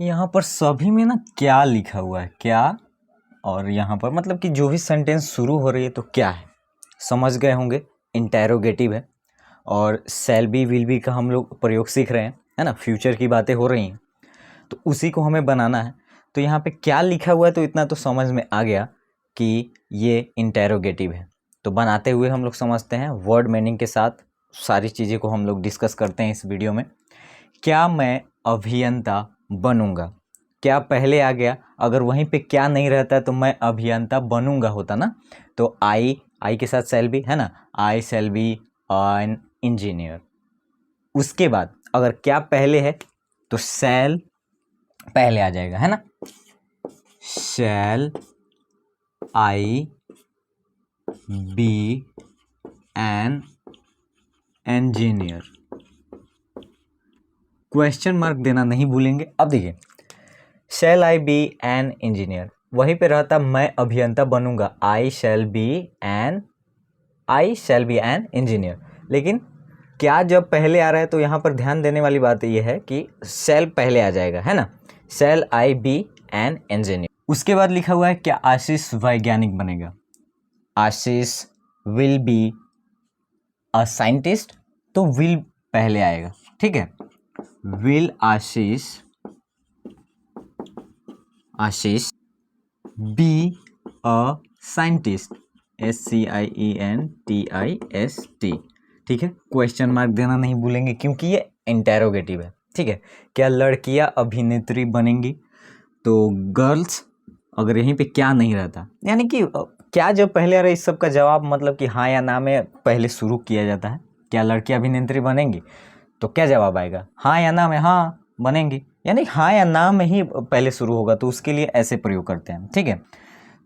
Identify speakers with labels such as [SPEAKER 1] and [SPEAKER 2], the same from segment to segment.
[SPEAKER 1] यहाँ पर सभी में ना क्या लिखा हुआ है, क्या, और यहाँ पर मतलब कि जो भी सेंटेंस शुरू हो रही है तो क्या है, समझ गए होंगे। इंटेरोगेटिव है और शैल बी विल बी का हम लोग प्रयोग सीख रहे हैं, है ना, फ्यूचर की बातें हो रही हैं तो उसी को हमें बनाना है। तो यहाँ पे क्या लिखा हुआ है तो इतना तो समझ में आ गया कि ये इंटेरोगेटिव है। तो बनाते हुए हम लोग समझते हैं, वर्ड मीनिंग के साथ सारी चीज़ें को हम लोग डिस्कस करते हैं इस वीडियो में। क्या मैं अभियंता बनूंगा, क्या पहले आ गया, अगर वहीं पे क्या नहीं रहता तो मैं अभियंता बनूंगा होता ना, तो आई के साथ शैल बी है ना, आई शैल बी एन इंजीनियर। उसके बाद अगर क्या पहले है तो शैल पहले आ जाएगा, है ना, shall I be an engineer. Question mark देना नहीं भूलेंगे। अब देखिए, shall I be an engineer, वहीं पे रहता मैं अभियंता बनूंगा, I shall be an engineer. लेकिन क्या जब पहले आ रहा है तो यहाँ पर ध्यान देने वाली बात यह है कि शैल पहले आ जाएगा, है ना, shall I be an engineer. उसके बाद लिखा हुआ है क्या आशीष वैज्ञानिक बनेगा, आशीष विल बी अ साइंटिस्ट, तो विल पहले आएगा, ठीक है, will Ashish be a scientist, SCIENTIST, ठीक है। क्वेश्चन मार्क देना नहीं भूलेंगे क्योंकि ये इंटेरोगेटिव है, ठीक है। क्या लड़कियां अभिनेत्री बनेंगी, तो गर्ल्स, अगर यहीं पे क्या नहीं रहता, यानी कि क्या जब पहले आ रहा है इस सब का जवाब मतलब कि हाँ या ना में पहले शुरू किया जाता है। क्या लड़कियां अभिनेत्री बनेंगी, तो क्या जवाब आएगा, हाँ या ना में, हाँ बनेंगी, यानी हाँ या ना में ही पहले शुरू होगा, तो उसके लिए ऐसे प्रयोग करते हैं, ठीक है।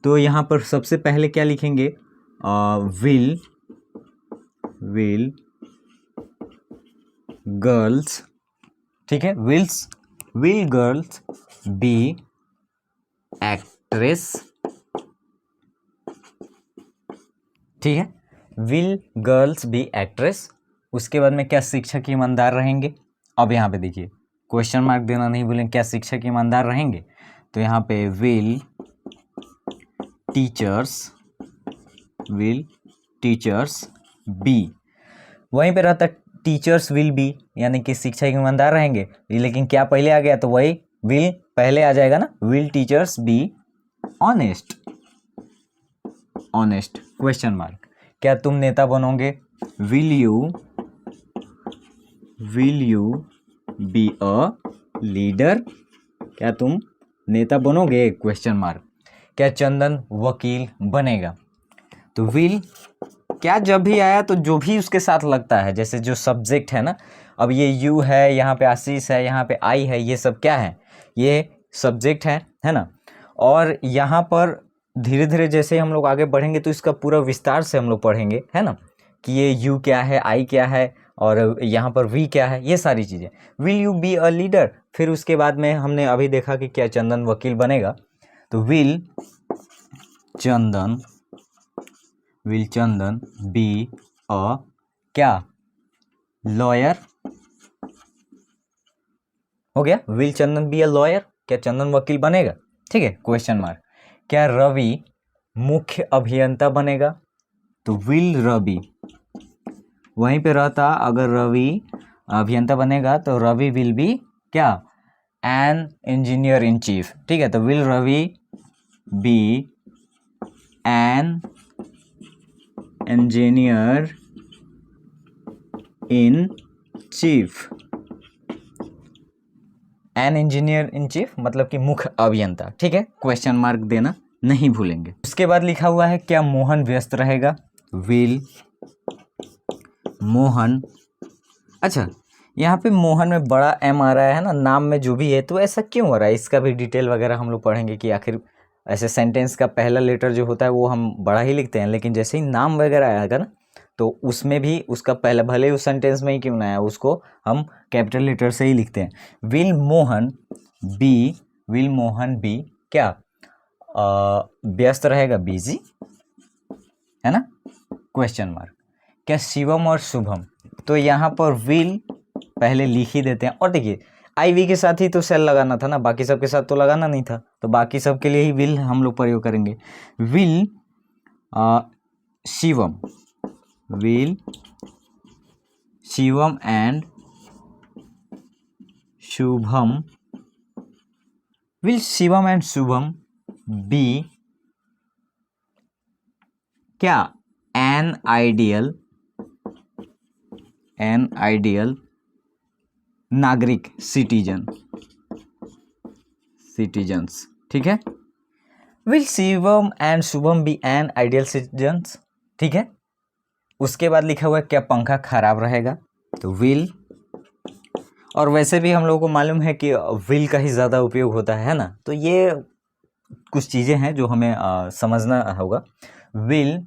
[SPEAKER 1] तो यहाँ पर सबसे पहले क्या लिखेंगे, विल गर्ल्स, ठीक है, विल गर्ल्स बी एक्ट्रेस, ठीक है, विल गर्ल्स बी एक्ट्रेस। उसके बाद में क्या शिक्षक ईमानदार रहेंगे। अब यहाँ पे देखिए, क्वेश्चन मार्क देना नहीं भूलें, क्या शिक्षक ईमानदार रहेंगे, तो यहाँ पे विल टीचर्स बी, वहीं पे रहता टीचर्स विल बी, यानी कि शिक्षक ईमानदार रहेंगे, लेकिन क्या पहले आ गया तो वही विल पहले आ जाएगा ना, will teachers be honest. Question mark, क्या तुम नेता बनोगे, will you be a leader, क्या तुम नेता बनोगे, क्वेश्चन मार्क। क्या चंदन वकील बनेगा, तो विल, क्या जब भी आया तो जो भी उसके साथ लगता है, जैसे जो सब्जेक्ट है ना, अब ये यू है, यहाँ पे आशीष है, यहाँ पे आई है, ये सब क्या है, ये सब्जेक्ट है ना। और यहाँ पर धीरे धीरे जैसे हम लोग आगे बढ़ेंगे तो इसका पूरा विस्तार से हम लोग पढ़ेंगे, है ना, कि ये यू क्या है, आई क्या है, और यहाँ पर वी क्या है, ये सारी चीज़ें। Will you be a leader, फिर उसके बाद में हमने अभी देखा कि क्या चंदन वकील बनेगा, तो विल चंदन बी अ क्या लॉयर, हो गया, will Chandan be a lawyer, क्या चंदन वकील बनेगा, ठीक है। क्वेश्चन मार्क, क्या रवि मुख्य अभियंता बनेगा, तो विल रवि, वहीं पे रहता अगर रवि अभियंता बनेगा तो रवि विल बी क्या एन इंजीनियर इन चीफ, ठीक है, तो will Ravi be an engineer in chief, an engineer in chief मतलब कि मुख्य अभियंता, ठीक है। क्वेश्चन मार्क देना नहीं भूलेंगे। उसके बाद लिखा हुआ है क्या मोहन व्यस्त रहेगा, विल मोहन, अच्छा यहाँ पे मोहन में बड़ा एम आ रहा है ना, नाम में जो भी है, तो ऐसा क्यों हो रहा है, इसका भी डिटेल वगैरह हम लोग पढ़ेंगे कि आखिर ऐसे सेंटेंस का पहला लेटर जो होता है वो हम बड़ा ही लिखते हैं, लेकिन जैसे ही नाम वगैरह आएगा ना तो उसमें भी उसका पहला, भले उस सेंटेंस में ही क्यों ना आया, उसको हम कैपिटल लेटर से ही लिखते हैं। विल मोहन बी क्या व्यस्त रहेगा, बिजी, है ना, क्वेश्चन मार्क। क्या शिवम और शुभम, तो यहाँ पर विल पहले लिख ही देते हैं। और देखिए आई वी के साथ ही तो सेल लगाना था ना, बाकी सब के साथ तो लगाना नहीं था, तो बाकी सब के लिए ही विल हम लोग प्रयोग करेंगे। Will Shivam, will Shivam and Shubham, will Shivam and Shubham be क्या, एन आइडियल नागरिक, सिटीजन्स, ठीक है। Will Shivam and Shubham be an ideal citizens, ठीक है। उसके बाद लिखा हुआ है क्या पंखा खराब रहेगा, तो विल, और वैसे भी हम लोगों को मालूम है कि विल का ही ज़्यादा उपयोग होता है ना, तो ये कुछ चीज़ें हैं जो हमें समझना होगा। Will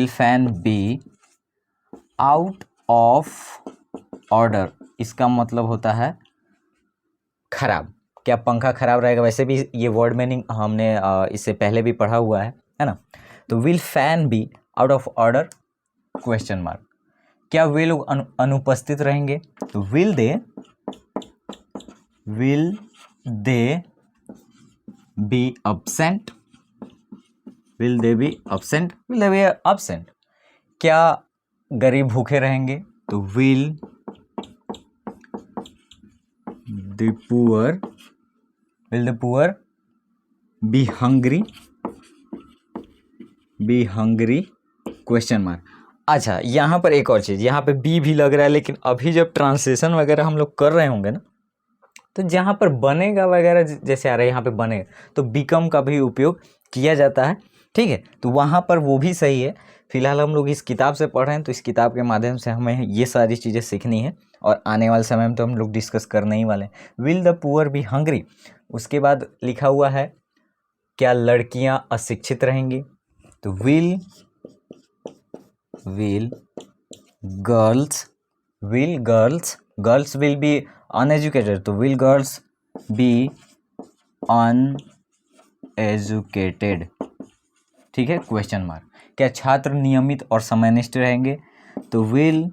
[SPEAKER 1] fan be out of order, इसका मतलब होता है खराब, क्या पंखा खराब रहेगा, वैसे भी ये वर्ड मीनिंग हमने इससे पहले भी पढ़ा हुआ है ना। तो will fan be out of order question mark, क्या वे लोग अनुपस्थित रहेंगे, तो will they B absent, will they B absent, क्या गरीब भूखे रहेंगे, तो will the poor be hungry question mark. अच्छा, यहाँ पर एक और चीज़, यहाँ पे बी भी लग रहा है, लेकिन अभी जब ट्रांसलेशन वगैरह हम लोग कर रहे होंगे ना, तो जहाँ पर बनेगा वगैरह जैसे आ रहा है यहाँ पे बनेगा, तो बिकम का भी उपयोग किया जाता है, ठीक है। तो वहाँ पर वो भी सही है। फिलहाल हम लोग इस किताब से पढ़ रहे हैं, तो इस किताब के माध्यम से हमें ये सारी चीज़ें सीखनी है, और आने वाले समय में तो हम लोग डिस्कस करने ही वाले हैं। Will the poor be hungry, उसके बाद लिखा हुआ है क्या लड़कियां अशिक्षित रहेंगी, तो will girls will be uneducated, तो विल गर्ल्स बी अनएजुकेटेड, ठीक है, क्वेश्चन मार्क। क्या छात्र नियमित और समयनिष्ठ रहेंगे, तो विल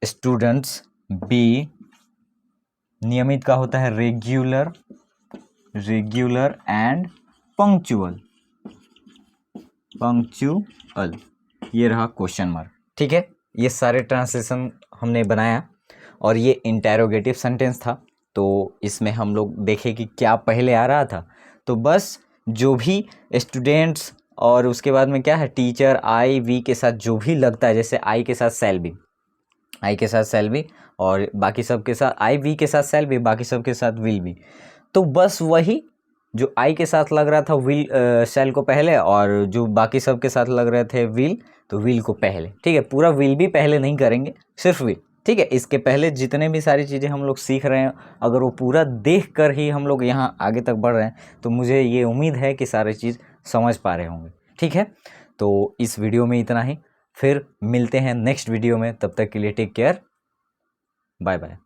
[SPEAKER 1] स्टूडेंट्स बी, नियमित का होता है रेग्युलर एंड पंक्चुअल, ये रहा क्वेश्चन मार्क, ठीक है। ये सारे ट्रांसलेशन हमने बनाया, और ये इंटेरोगेटिव सेंटेंस था, तो इसमें हम लोग देखें कि क्या पहले आ रहा था, तो बस जो भी स्टूडेंट्स और उसके बाद में क्या है टीचर, आई वी के साथ जो भी लगता है, जैसे आई के साथ सेल बी, और बाकी सब के साथ आई वी के साथ सेल बी, बाकी सब के साथ विल बी, तो बस वही जो आई के साथ लग रहा था विल सेल को पहले, और जो बाकी सब के साथ लग रहे थे विल, तो विल को पहले, ठीक है। पूरा विल भी पहले नहीं करेंगे, सिर्फ विल, ठीक है। इसके पहले जितने भी सारी चीज़ें हम लोग सीख रहे हैं, अगर वो पूरा देख कर ही हम लोग यहाँ आगे तक बढ़ रहे हैं, तो मुझे ये उम्मीद है कि सारी चीज़ समझ पा रहे होंगे, ठीक है। तो इस वीडियो में इतना ही, फिर मिलते हैं नेक्स्ट वीडियो में, तब तक के लिए टेक केयर, बाय बाय।